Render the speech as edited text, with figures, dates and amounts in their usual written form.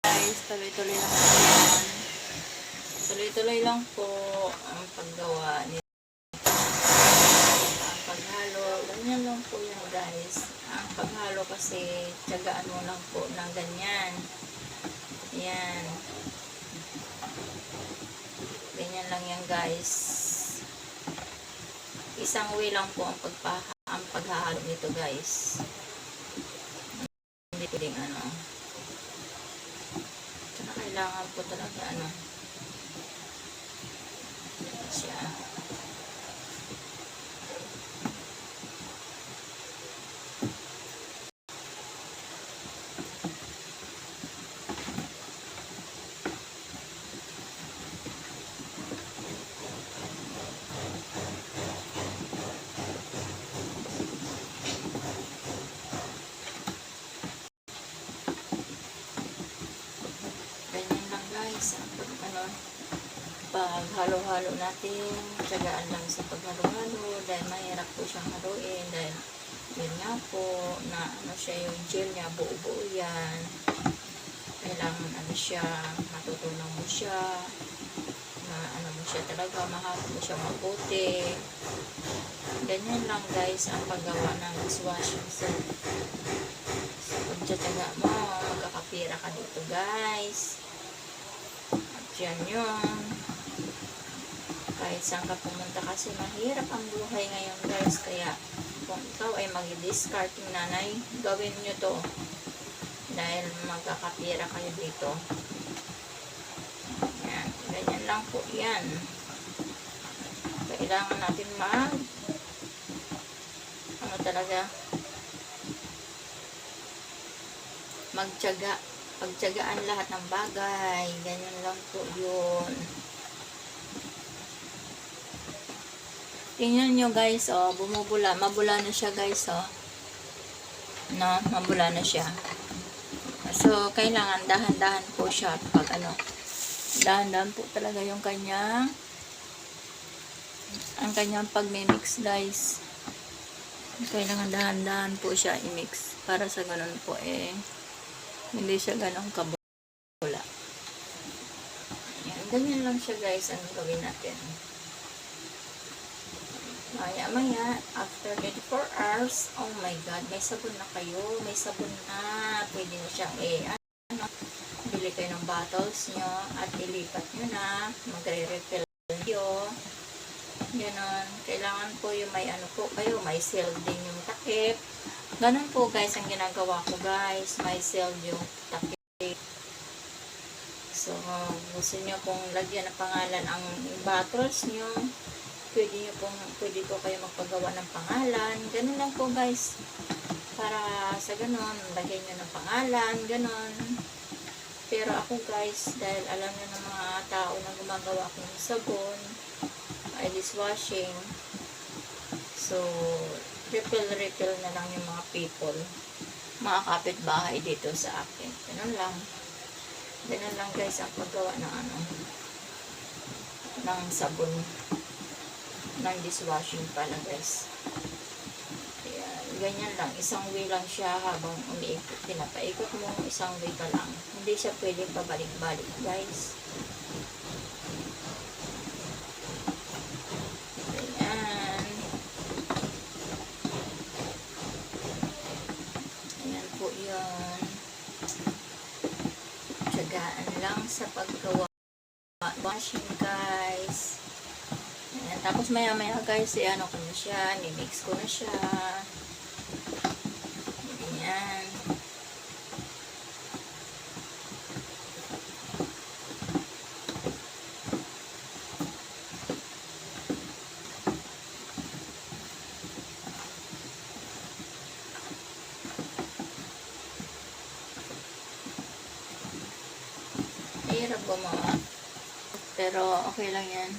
guys, tuloy-tuloy lang po yan. Tuloy-tuloy lang po ang paggawa nito. Ang paghalo, ganyan lang po yan guys. Ang paghalo kasi, tiyagaan mo lang po ng ganyan. Yan. Ganyan lang yan guys. Isang way lang po ang paghahalo nito guys. Hindi pwedeng ano. Tsaka kailangan po talaga ano. Siya. Pag halo-halo natin, tiyagaan lang sa paghalo-halo dahil mahirap po siyang haluin dahil yun nga po na ano siya, yung gel niya buo-buo yan, kailangan ano siya, matutunan mo siya na ano mo siya talaga, mahalo mo siya mabuti. Ganyan lang guys ang paggawa ng dishwashing soap. So pag tiyaga mo, magkakapira ka dito guys, at yan yun. Kahit saan ka pumunta kasi mahirap ang buhay ngayon guys, kaya kung ikaw ay mag-discarding nanay, gawin nyo to dahil magkakapira kayo dito. Yan, ganyan lang po yan. Kailangan natin ano talaga, pagtiyagaan lahat ng bagay, ganyan lang po yun. Tingnan nyo guys, oh, bumubula. Mabula na siya guys, oh. No, mabula na siya. So, kailangan dahan-dahan po siya pag ano. Dahan-dahan po talaga yung kanyang pag-mix guys. Kailangan dahan-dahan po siya i-mix. Para sa ganun po hindi siya ganun kabula. Yan, ganyan lang siya guys ang gawin natin. Maya, after 24 hours, oh my god, may sabon na kayo, may sabon na, pwede na siyang bili kayo ng bottles nyo, at ilipat nyo na, magre-refill nyo, ganon, kailangan po yung may ano po kayo, may sealed din yung takip, ganon po guys, ang ginagawa ko guys, may sealed yung takip. So, gusto nyo pong lagyan ng pangalan ang bottles nyo, pwede po kayo magpagawa ng pangalan. Ganun lang po guys. Para sa ganun, lagyan nyo ng pangalan, ganun. Pero ako guys, dahil alam nyo ng mga tao na gumagawa ako ng sabon, ay dishwashing. So, refill na lang yung mga people. Mga kapitbahay dito sa akin. Ganun lang. Ganun lang guys ang paggawa ng ng sabon. Ng dishwashing pala guys. Ayan, ganyan lang. Isang way lang siya habang umiikot. Pinapaikot mo, isang way ka lang. Hindi siya pwedeng pabalik-balik guys. Ayan. Ayan po yun. Tiyagaan lang sa paggawa. Washing guys. Ayan, tapos maya-maya guys, ano ko na siya, ni-mix ko na siya. Ayan. Hirap gumawa. Pero okay lang yan.